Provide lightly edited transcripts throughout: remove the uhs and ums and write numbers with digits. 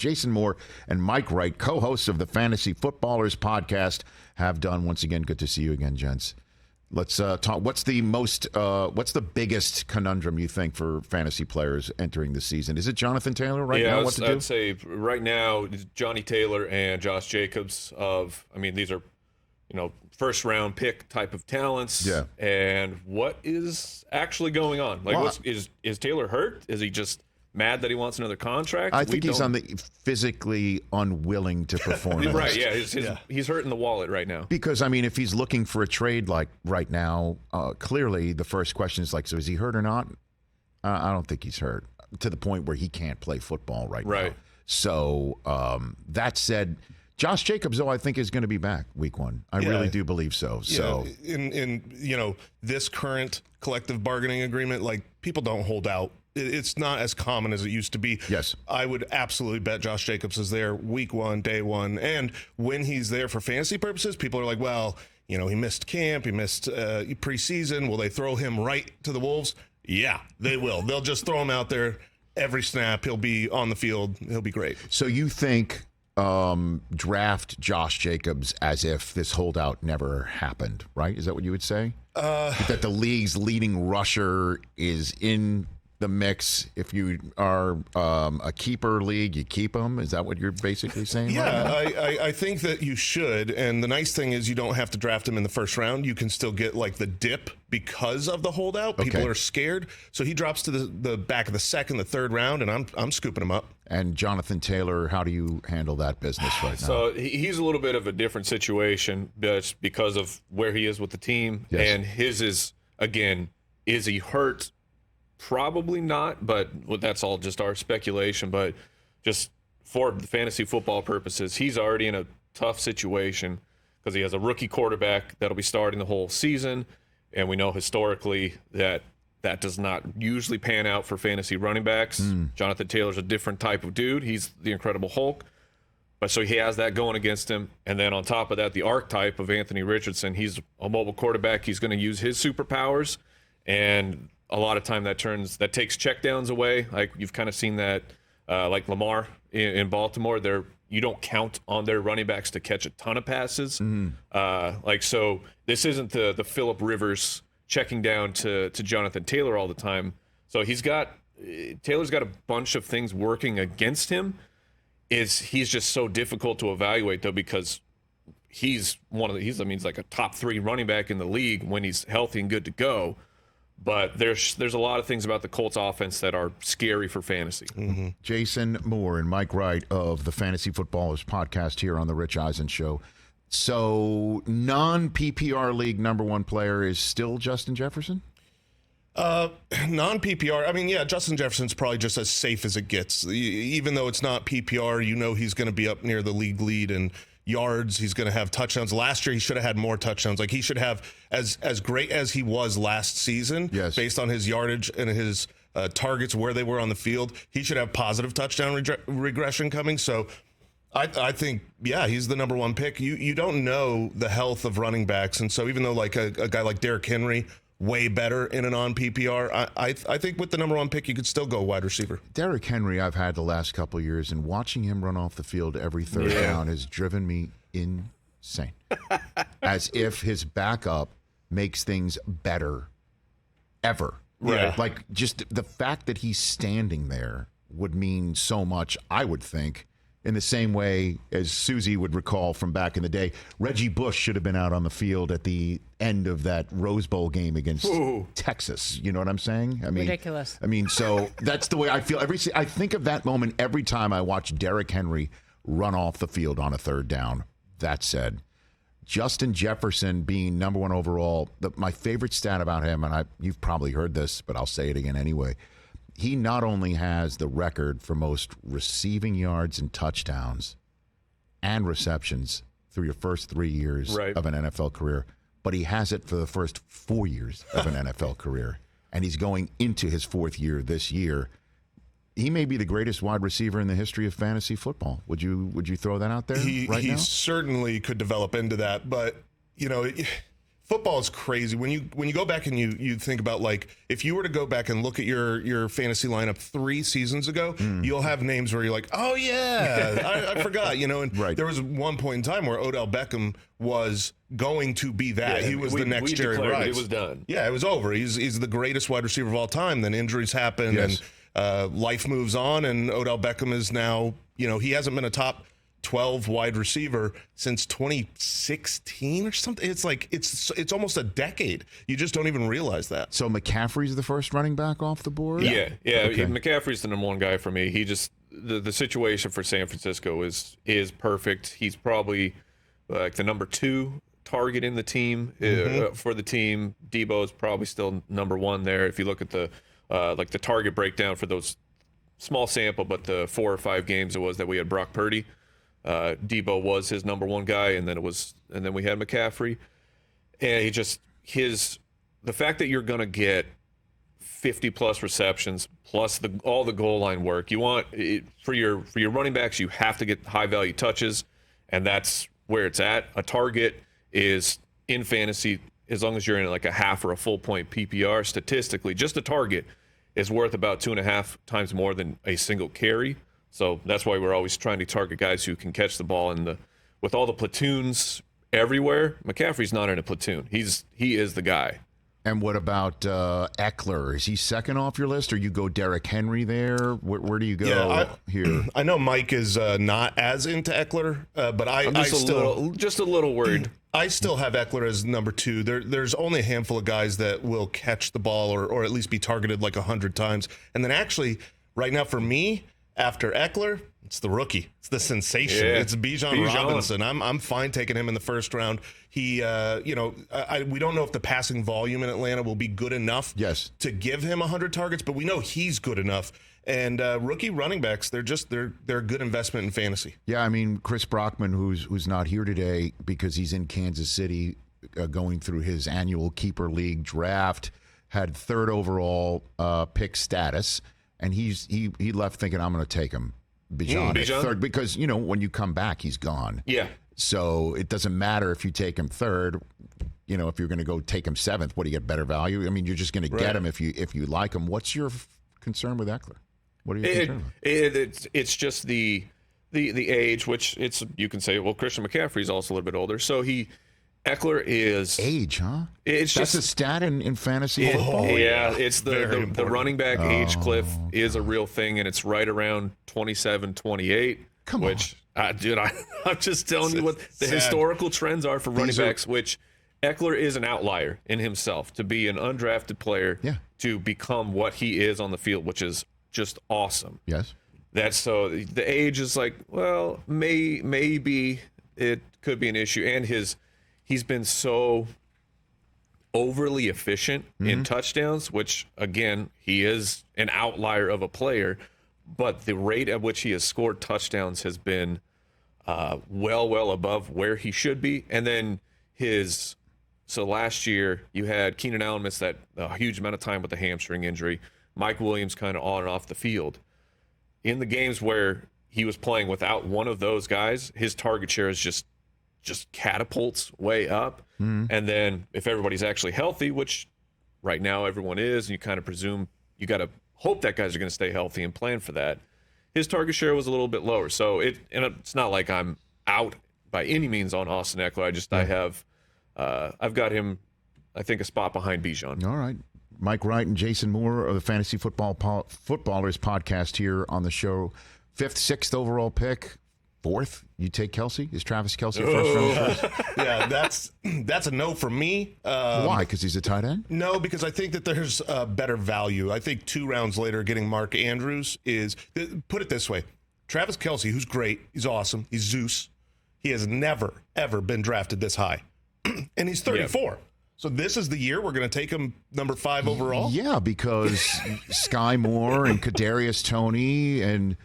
Jason Moore and Mike Wright, co-hosts of the Fantasy Footballers podcast, have done. Once again, good to see you again, gents. Let's talk. What's the biggest conundrum you think for fantasy players entering the season? Is it Jonathan Taylor now? I'd say right now Johnny Taylor and Josh Jacobs. These are, first round pick type of talents. Yeah. And what is actually going on? Is Taylor hurt? Is he just mad that he wants another contract? I think he's on the physically unwilling to perform. Right, yeah. He's hurting the wallet right now. Because, if he's looking for a trade like right now, clearly the first question is so is he hurt or not? I don't think he's hurt to the point where he can't play football right now. So that said, Josh Jacobs, though, I think is going to be back week one. I really do believe so. So in this current collective bargaining agreement, people don't hold out. It's not as common as it used to be. Yes. I would absolutely bet Josh Jacobs is there week one, day one. And when he's there for fantasy purposes, people are like, well, he missed camp, he missed preseason. Will they throw him right to the Wolves? Yeah, they will. They'll just throw him out there every snap. He'll be on the field. He'll be great. So you think draft Josh Jacobs as if this holdout never happened, right? Is that what you would say? That the league's leading rusher is in the mix. If you are a keeper league, you keep him. Is that what you're basically saying? Yeah, I think that you should. And the nice thing is you don't have to draft him in the first round. You can still get the dip because of the holdout. People are scared. So he drops to the back of the second, the third round, and I'm scooping him up. And Jonathan Taylor, how do you handle that business right now? So he's a little bit of a different situation just because of where he is with the team. Yes. And his is, again, is he hurt? Probably not, but that's all just our speculation. But just for the fantasy football purposes, he's already in a tough situation because he has a rookie quarterback that'll be starting the whole season. And we know historically that does not usually pan out for fantasy running backs. Jonathan Taylor's a different type of dude. He's the Incredible Hulk. But so he has that going against him. And then on top of that, the archetype of Anthony Richardson. He's a mobile quarterback. He's going to use his superpowers. And a lot of time that takes checkdowns away. You've kind of seen that, like Lamar in Baltimore. You don't count on their running backs to catch a ton of passes. So this isn't the Phillip Rivers checking down to Jonathan Taylor all the time. So Taylor's got a bunch of things working against him. He's just so difficult to evaluate though because he's like a top 3 running back in the league when he's healthy and good to go. But there's a lot of things about the Colts offense that are scary for fantasy. Mm-hmm. Jason Moore and Mike Wright of the Fantasy Footballers podcast here on the Rich Eisen Show. So non-PPR league number 1 player is still Justin Jefferson? Non-PPR, Justin Jefferson's probably just as safe as it gets. Even though it's not PPR, he's going to be up near the league lead and yards. He's going to have touchdowns. Last year, he should have had more touchdowns. He should have, as great as he was last season, based on his yardage and his targets, where they were on the field, he should have positive touchdown regression coming. So I think, he's the number 1 pick. You don't know the health of running backs. And so even though a guy like Derrick Henry, way better in a non-PPR, I think with the number 1 pick, you could still go wide receiver. Derrick Henry, I've had the last couple of years, and watching him run off the field every third down has driven me insane. As if his backup makes things better ever. Right. Just the fact that he's standing there would mean so much, I would think. In the same way as Susie would recall from back in the day, Reggie Bush should have been out on the field at the end of that Rose Bowl game against Texas. You know what I'm saying? Ridiculous. So that's the way I feel. I think of that moment every time I watch Derrick Henry run off the field on a third down. That said, Justin Jefferson being number 1 overall, my favorite stat about him, and you've probably heard this, but I'll say it again anyway. He not only has the record for most receiving yards and touchdowns and receptions through your first 3 years of an NFL career, but he has it for the first 4 years of an NFL career. And he's going into his 4th year this year. He may be the greatest wide receiver in the history of fantasy football. Would you throw that out there right now? He certainly could develop into that. But, football is crazy. When you go back and you think about, like, if you were to go back and look at your fantasy lineup 3 seasons ago, you'll have names where you're like, oh yeah, I forgot, and Right. there was one point in time where Odell Beckham was going to be that. He was the next Jerry Rice. It was done. Yeah, it was over. He's the greatest wide receiver of all time. Then injuries happen and life moves on, and Odell Beckham is now, he hasn't been a top 12 wide receiver since 2016 or something. It's like it's almost a decade. You just don't even realize that. So McCaffrey's the first running back off the board? Yeah. Okay. McCaffrey's the number one guy for me. He just the situation for San Francisco is perfect. He's probably like the number 2 target in the team for the team. Debo is probably still number 1 there. If you look at the like the target breakdown for those small sample, but the 4 or 5 games it was that we had Brock Purdy. Debo was his number 1 guy, and then we had McCaffrey, and the fact that you're gonna get 50 plus receptions plus all the goal line work. You want it, for your running backs, you have to get high value touches, and that's where it's at. A target is in fantasy, as long as you're in like a half or a full point PPR, statistically, just a target is worth about 2.5 times more than a single carry. So that's why we're always trying to target guys who can catch the ball. And with all the platoons everywhere, McCaffrey's not in a platoon. He is the guy. And what about Ekeler? Is he second off your list, or you go Derrick Henry there? Where do you go here? I know Mike is not as into Ekeler, but I'm just a little worried. I still have Ekeler as number 2. There's only a handful of guys that will catch the ball or at least be targeted like 100 times. And then actually, right now for me, after Ekeler, it's the rookie. It's the sensation. Yeah. It's Bijan Robinson. I'm fine taking him in the first round. He, we don't know if the passing volume in Atlanta will be good enough to give him 100 targets, but we know he's good enough. And rookie running backs, they're a good investment in fantasy. Yeah, I mean, Chris Brockman, who's not here today because he's in Kansas City going through his annual Keeper League draft, had 3rd overall pick status. And he left thinking, I'm going to take him, Bijan at 3rd, because, when you come back, he's gone. Yeah. So it doesn't matter if you take him 3rd. If you're going to go take him 7th, what do you get, better value? I mean, you're just going to get him if you like him. What's your concern with Ekeler? What are you concerned with? It's just the age, which you can say, well, Christian McCaffrey is also a little bit older, so Ekeler is age, huh? That's a stat in fantasy football. Yeah, it's the running back age cliff is a real thing, and it's right around 27, 28. Come on, I'm just telling you what the historical trends are for running backs. Which Ekeler is an outlier in himself to be an undrafted player to become what he is on the field, which is just awesome. Yes, that's so the age is like, well, maybe it could be an issue, and he's been so overly efficient in touchdowns, which, again, he is an outlier of a player, but the rate at which he has scored touchdowns has been well above where he should be. And then so last year you had Keenan Allen miss that a huge amount of time with the hamstring injury. Mike Williams kind of on and off the field. In the games where he was playing without one of those guys, his target share is just catapults way up. And then if everybody's actually healthy, which right now everyone is, and you kind of presume you got to hope that guys are going to stay healthy and plan for that, his target share was a little bit lower. So it's not like I'm out by any means on Austin Ekeler. I've got him, I think, a spot behind Bijan. All right. Mike Wright and Jason Moore of the Fantasy Footballers podcast here on the show. 5th, 6th overall pick. 4th, you take Kelce? Is Travis Kelce first round? Yeah, that's a no for me. Why? Because he's a tight end? No, because I think that there's better value. I think 2 rounds later, getting Mark Andrews is, put it this way, Travis Kelce, who's great, he's awesome, he's Zeus. He has never, ever been drafted this high. And he's 34. Yeah. So this is the year we're going to take him number 5 overall? Yeah, because Sky Moore and Kadarius Toney and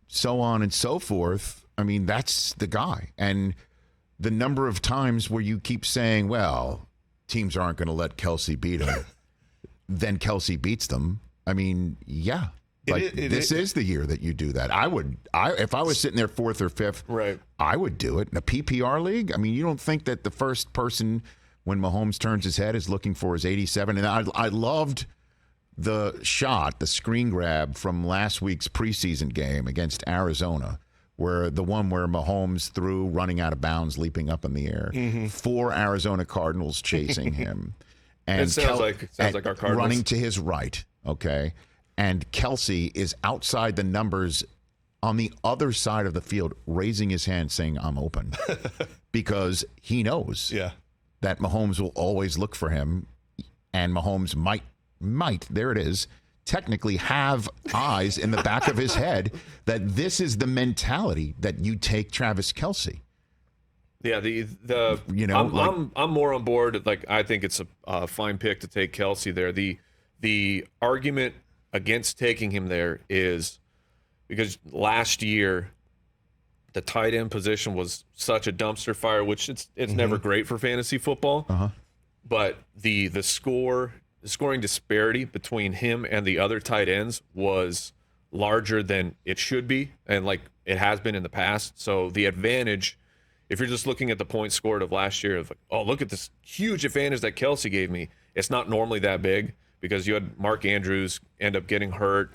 so on and so forth, I mean, that's the guy. And the number of times where you keep saying, well, teams aren't going to let Kelce beat him, then Kelce beats them. I mean, yeah. This is the year that you do that. If I was sitting there 4th or 5th, right, I would do it. In a PPR league, I mean, you don't think that the first person when Mahomes turns his head, is looking for his 87. And I loved the shot, the screen grab from last week's preseason game against Arizona, where the one where Mahomes threw running out of bounds, leaping up in the air. 4 Arizona Cardinals chasing him. And It sounds like our Cardinals. running to his right, okay? And Kelce is outside the numbers on the other side of the field, raising his hand saying, I'm open. Because he knows that Mahomes will always look for him, and Mahomes might, there it is, technically have eyes in the back of his head that this is the mentality that you take Travis Kelce. Yeah, I'm more on board. Like, I think it's a fine pick to take Kelce there. The argument against taking him there is because last year the tight end position was such a dumpster fire, which it's never great for fantasy football. But the scoring disparity between him and the other tight ends was larger than it should be, and like it has been in the past. So the advantage, if you're just looking at the points scored of last year, of like, oh, look at this huge advantage that Kelce gave me, it's not normally that big because you had Mark Andrews end up getting hurt.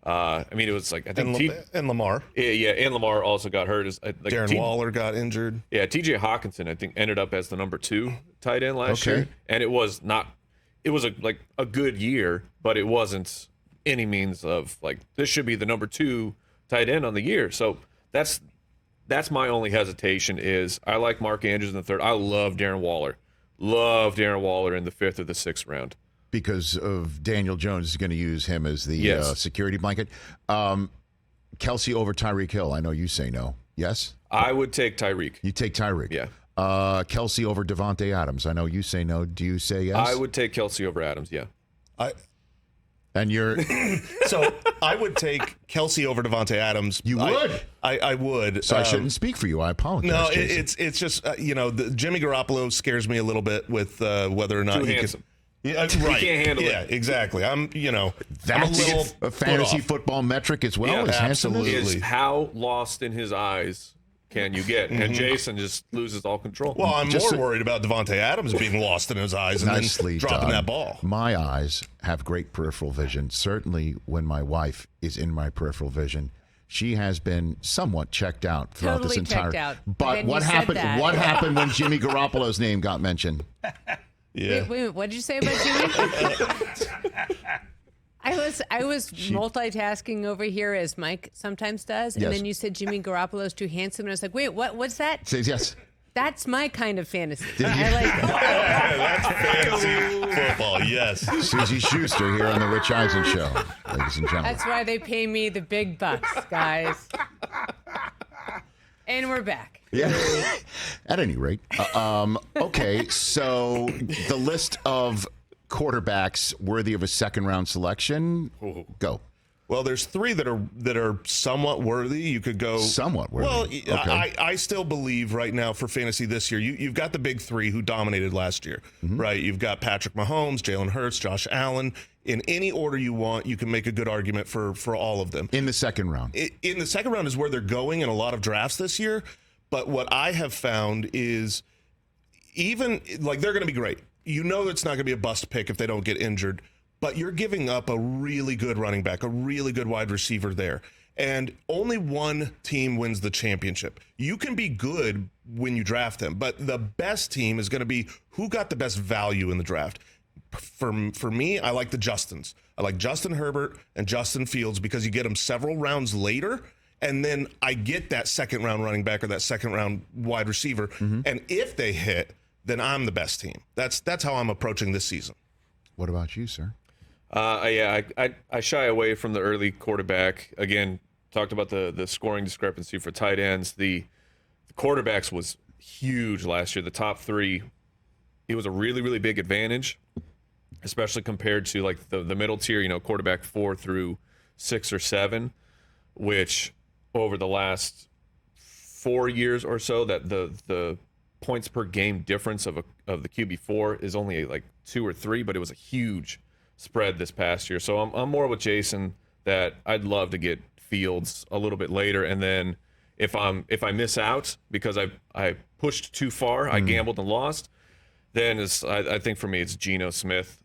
I mean, it was like, I think and Lamar. Yeah, and Lamar also got hurt. Like Darren Waller got injured. Yeah, TJ Hawkinson, I think, ended up as the number 2 tight end last year. And it was a good year, but it wasn't any means of like, this should be the number 2 tight end on the year. So that's my only hesitation is I like Mark Andrews in the 3rd. I love Darren Waller. Love Darren Waller in the 5th or the 6th round. Because of Daniel Jones is going to use him as the security blanket. Kelce over Tyreek Hill. I know you say no. Yes? I would take Tyreek. You take Tyreek. Yeah. Kelce over Devontae Adams. I know you say no. Do you say yes? I would take Kelce over Adams, yeah. And you're... So I would take Kelce over Devontae Adams. You would? I would. So I shouldn't speak for you. I apologize. No, Jason. it's just, Jimmy Garoppolo scares me a little bit with whether or not Too he handsome. can... Yeah, right. He can't handle it. Yeah, exactly. I'm a That's little a fantasy football metric as well. Yeah, as absolutely. Is how lost in his eyes can you get? And Jason just loses all control. Well, I'm more worried about Devontae Adams being lost in his eyes and Nicely then dropping done. that ball. My eyes have great peripheral vision. Certainly when my wife is in my peripheral vision, she has been somewhat checked out throughout Totally this entire... checked out. But Then what you said happened? that. What happened when Jimmy Garoppolo's name got mentioned? Yeah. Wait, what did you say about Jimmy? I was multitasking over here as Mike sometimes does, and Yes. then you said Jimmy Garoppolo's too handsome, and I was like, wait, what's that? Says yes. That's my kind of fantasy. Did you? I like That's fantasy football, yes. Susie Schuster here on the Rich Eisen Show, ladies and gentlemen. That's why they pay me the big bucks, guys. And we're back. Yeah. At any rate. Okay, so the list of quarterbacks worthy of a second-round selection, go. Well, there's 3 that are somewhat worthy. You could go Somewhat worthy. Well, Okay. I still believe right now for fantasy this year, you've got the big 3 who dominated last year, right? You've got Patrick Mahomes, Jalen Hurts, Josh Allen. In any order you want, you can make a good argument for all of them. In the second round. In the second round is where they're going in a lot of drafts this year. But what I have found is even like they're going to be great. You know it's not going to be a bust pick if they don't get injured, but you're giving up a really good running back, a really good wide receiver there. And only one team wins the championship. You can be good when you draft them, but the best team is going to be who got the best value in the draft. For me, I like the Justins. I like Justin Herbert and Justin Fields because you get them several rounds later. And then I get that second round running back or that second round wide receiver. And if they hit, then I'm the best team. That's how I'm approaching this season. What about you, sir? I shy away from the early quarterback. Again, talked about the scoring discrepancy for tight ends. The quarterbacks was huge last year. The top 3, it was a really, really big advantage, especially compared to like the middle tier, quarterback 4 through 6 or 7, which over the last 4 years or so, that the points per game difference of the QB4 is only like 2 or 3, but it was a huge spread this past year. So I'm more with Jason that I'd love to get Fields a little bit later, and then if I miss out because I pushed too far, I gambled and lost, then I think for me it's Geno Smith.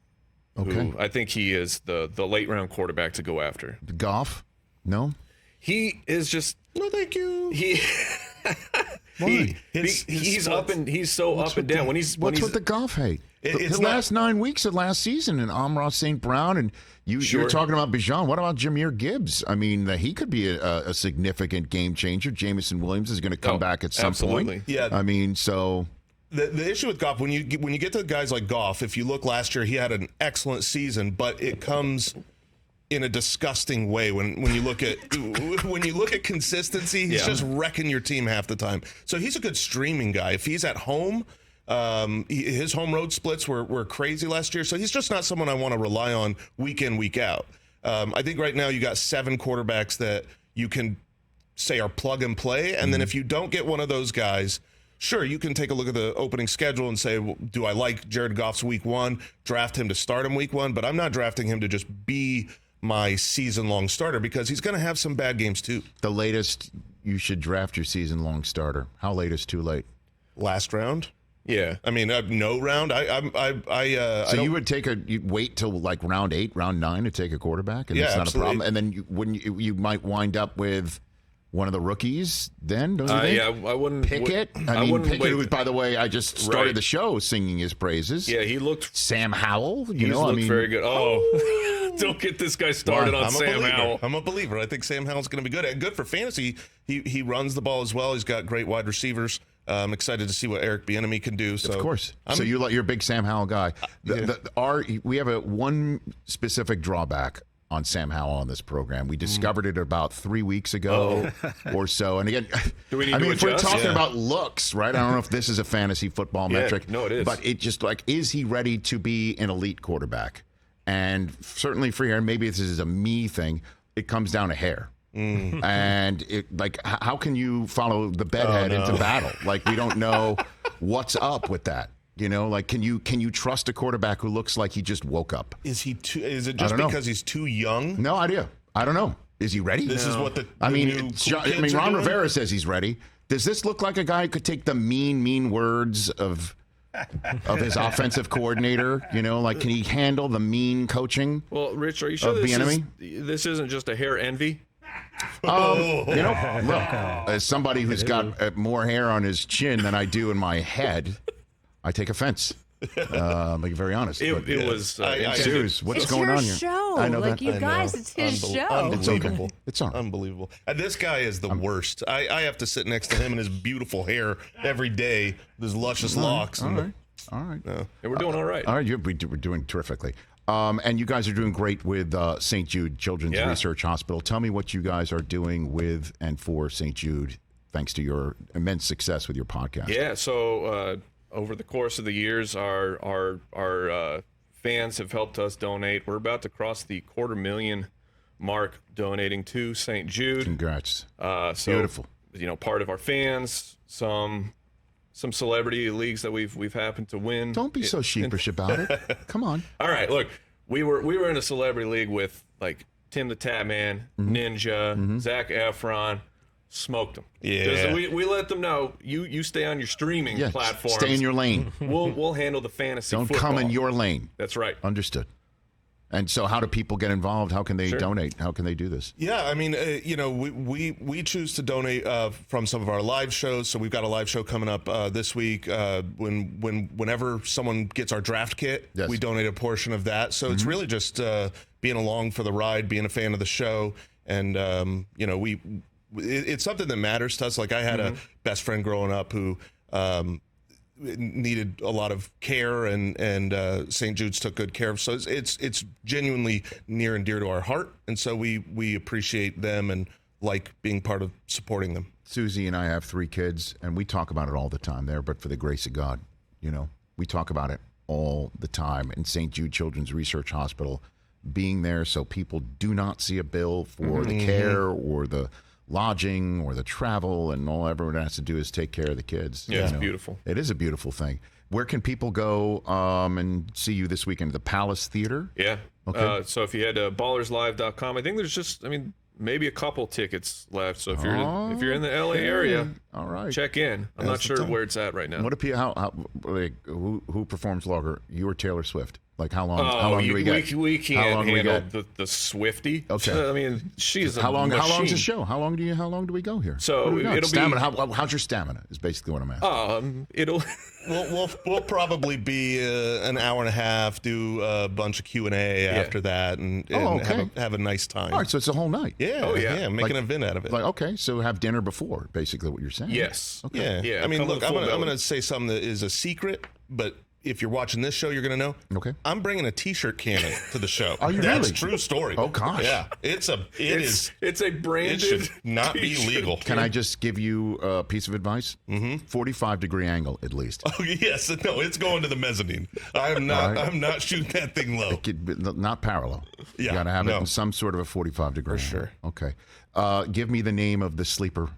Okay. Who I think he is the late round quarterback to go after. Goff? No? He is just No, thank you. He's up and he's so up and down when he's What's with the Goff hate? It's the last 9 weeks of last season, and Amon-Ra St. Brown, and you're talking about Bijan. What about Jahmyr Gibbs? I mean, he could be a significant game changer. Jamison Williams is going to come back at some point. Yeah. I mean, so The issue with Goff, when you get to guys like Goff, if you look last year, he had an excellent season, but it comes in a disgusting way when you look at consistency. He's just wrecking your team half the time. So he's a good streaming guy. If he's at home, his home road splits were crazy last year. So he's just not someone I want to rely on week in, week out. I think right now you got 7 quarterbacks that you can say are plug and play, and then if you don't get one of those guys, sure, you can take a look at the opening schedule and say, well, do I like Jared Goff's week 1? Draft him to start him week 1, but I'm not drafting him to just be my season-long starter because he's going to have some bad games too. the latest you should draft your season-long starter. How late is too late? Last round? Yeah. I mean, no round. So you'd wait till like round 8, round 9 to take a quarterback, and Yeah, it's not absolutely. a problem. And then you might wind up with one of the rookies. Then don't you think? Yeah, I wouldn't Pickett. Pickett, who, by the way, I just started the show singing his praises. Yeah, he looked. Sam Howell. He looked very good. Oh, don't get this guy started on Sam Howell. I'm a believer. I think Sam Howell's going to be good. Good for fantasy. He runs the ball as well. He's got great wide receivers. I'm excited to see what Eric Bieniemy can do. So, of course. You're a big Sam Howell guy. We have one specific drawback on Sam Howell on this program. We discovered it about 3 weeks ago or so. And again, Do we need to if we're adjust? talking about looks, right? I don't know if this is a fantasy football metric. No, it is. But it just is he ready to be an elite quarterback? And certainly for here, maybe this is a me thing. It comes down to hair. And how can you follow the bedhead into battle? We don't know what's up with that. Can you trust a quarterback who looks like he just woke up? is it just because he's too young? No idea. I don't know. Is he ready? This is what the Ron new cool kids are doing? Rivera says he's ready. Does this look like a guy who could take the mean words of his offensive coordinator? Can he handle the mean coaching? Well, Rich, are you sure this isn't just a hair envy? Look, as somebody who's got more hair on his chin than I do in my head, I take offense. I'll be very honest. It was serious. What's It's going your on here? show. I know like that. you guys, it's his show. It's okay. It's all right. Unbelievable. This guy is the worst. I have to sit next to him and his beautiful hair every day, his luscious locks. All right. And we're doing all right. All right, we're doing terrifically. And you guys are doing great with St. Jude Children's Research Hospital. Tell me what you guys are doing with and for St. Jude, thanks to your immense success with your podcast. Yeah, so over the course of the years, our fans have helped us donate. We're about to cross the $250,000 mark donating to St. Jude. Congrats. So, beautiful. Part of our fans, some celebrity leagues that we've happened to win. Don't be so sheepish about it. Come on. All right, look, we were in a celebrity league with Tim the Tatman, Ninja, Zac Efron. Smoked them. Yeah. We let them know you stay on your streaming platforms. Stay in your lane. We'll handle the fantasy. Don't football. come in your lane. That's right. Understood. And so, how do people get involved? How can they donate? How can they do this? Yeah, I mean, we choose to donate from some of our live shows. So we've got a live show coming up this week. Whenever someone gets our draft kit, we donate a portion of that. So it's really just being along for the ride, being a fan of the show, and it's something that matters to us. Like I had a best friend growing up who needed a lot of care, and St. Jude's took good care of. So it's genuinely near and dear to our heart, and so we appreciate them and like being part of supporting them. Susie and I have 3 kids, and we talk about it all the time there. But for the grace of God, we talk about it all the time. And St. Jude Children's Research Hospital being there so people do not see a bill for the care or the lodging or the travel, and all everyone has to do is take care of the kids. Yeah, it's beautiful. It is a beautiful thing. Where can people go and see you this weekend? The Palace Theater? Yeah. Okay. So if you head to ballerslive.com, I think there's maybe a couple tickets left. So if you're in the LA area, All right. check in. I'm not sure where it's at right now. What who performs longer, you or Taylor Swift? Like how long do we get? We can't handle the Swiftie. Okay. I mean, she's a how long machine. is the show? How long do we go here? So it'll stamina. How's your stamina? Is basically what I'm asking. It'll. We'll probably be an hour and a half. Do a bunch of Q&A after that, and have a nice time. All right, so it's a whole night. Yeah. Make an event out of it. Like okay, so have dinner before. Basically, what you're saying. Yes. Okay. Yeah. I mean, look, I'm gonna say something that is a secret, but if you're watching this show, you're going to know. Okay. I'm bringing a T-shirt cannon to the show. Are you That's really? True story. Oh, gosh. Yeah. It's a branded. It should not be legal. Can I just give you a piece of advice? 45-degree angle at least. Oh, yes. No, it's going to the mezzanine. I'm not shooting that thing low. Not parallel. Yeah. You got to have it in some sort of a 45-degree For angle. sure. Okay. Give me the name of the sleeper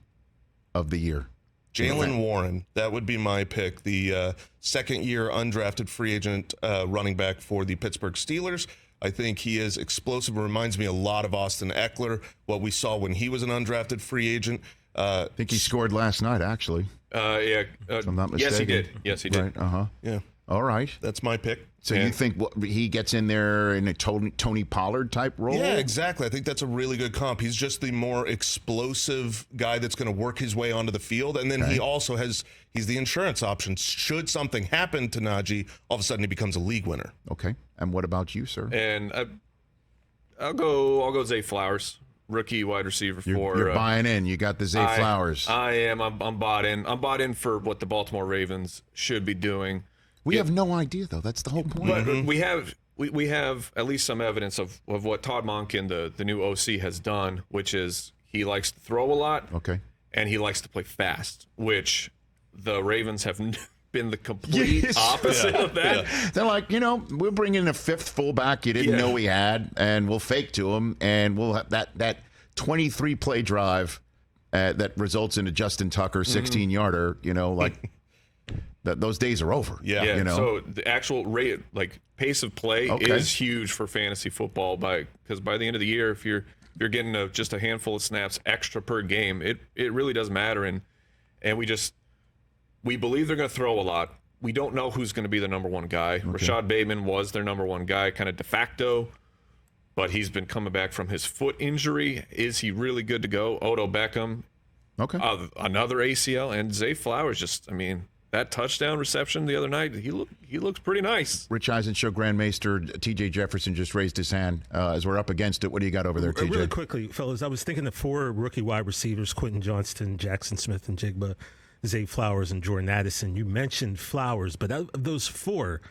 of the year. Jaylen Warren, that would be my pick. The second-year undrafted free agent running back for the Pittsburgh Steelers. I think he is explosive. Reminds me a lot of Austin Ekeler, what we saw when he was an undrafted free agent. I think he scored last night, actually. Yeah. If I'm not mistaken. Yes, he did. Right. Yeah. All right. That's my pick. So you think he gets in there in a Tony Pollard type role? Yeah, exactly. I think that's a really good comp. He's just the more explosive guy that's going to work his way onto the field. And then he also he's the insurance option. Should something happen to Najee, all of a sudden he becomes a league winner. Okay. And what about you, sir? And I'll go Zay Flowers, rookie wide receiver for. You're buying in. You got the Zay Flowers. I am. I'm bought in. I'm bought in for what the Baltimore Ravens should be doing. We have no idea, though. That's the whole point. But we have at least some evidence of what Todd Monken, the new OC, has done, which is he likes to throw a lot. Okay. And he likes to play fast, which the Ravens have been the complete opposite of that. Yeah. They're like, we'll bring in a fifth fullback you didn't know we had, and we'll fake to him, and we'll have that 23-play drive that results in a Justin Tucker 16-yarder, those days are over. Yeah. So the actual rate, pace of play is huge for fantasy football because by the end of the year, if you're getting just a handful of snaps extra per game, it really does matter. And we believe they're going to throw a lot. We don't know who's going to be the number one guy. Okay. Rashad Bateman was their number one guy, kind of de facto, but he's been coming back from his foot injury. Is he really good to go? Odell Beckham, another ACL, and Zay Flowers. That touchdown reception the other night, he looks pretty nice. Rich Eisen Show Grandmaster TJ Jefferson just raised his hand as we're up against it. What do you got over there, TJ? Really quickly, fellas, I was thinking the four rookie wide receivers, Quentin Johnston, Jackson Smith, and Jigba, Zay Flowers, and Jordan Addison. You mentioned Flowers, but out of those four,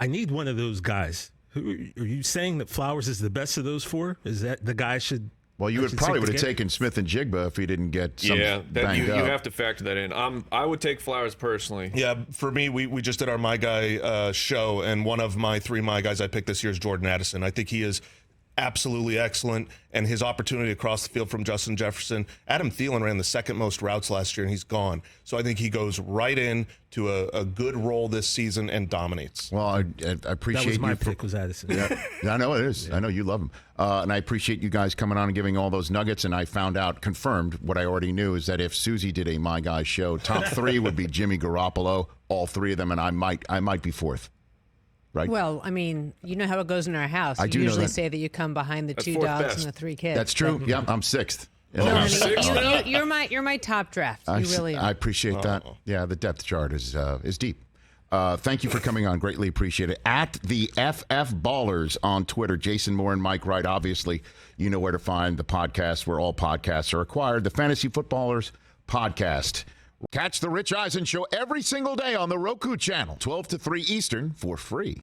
I need one of those guys. Are you saying that Flowers is the best of those four? Is that the guy should... Well, you would have taken Smith and Jigba if he didn't get some banged you up. have to factor that in. I would take Flowers personally. Yeah, for me, we just did our My Guy show, and one of my three My Guys I picked this year is Jordan Addison. I think he is absolutely excellent, and his opportunity across the field from Justin Jefferson. Adam Thielen ran the second most routes last year, and he's gone. So I think he goes right in to a good role this season and dominates. Well, I appreciate that was my you. pick was Addison. Yeah, I know it is. I know you love him. And I appreciate you guys coming on and giving all those nuggets. And I confirmed what I already knew, is that if Susie did a My Guy show, top three would be Jimmy Garoppolo, all three of them, and I might be fourth. Right. Well, you know how it goes in our house. I do know usually that. say that you come behind the two dogs and the three kids. That's true. Yeah, I'm sixth. You're my top draft. You really are. I appreciate that. Yeah, the depth chart is deep. Thank you for coming on. Greatly appreciate it. At the FF Ballers on Twitter, Jason Moore and Mike Wright. Obviously, you know where to find the podcast where all podcasts are acquired. The Fantasy Footballers Podcast. Catch the Rich Eisen Show every single day on the Roku channel, 12 to 3 Eastern, for free.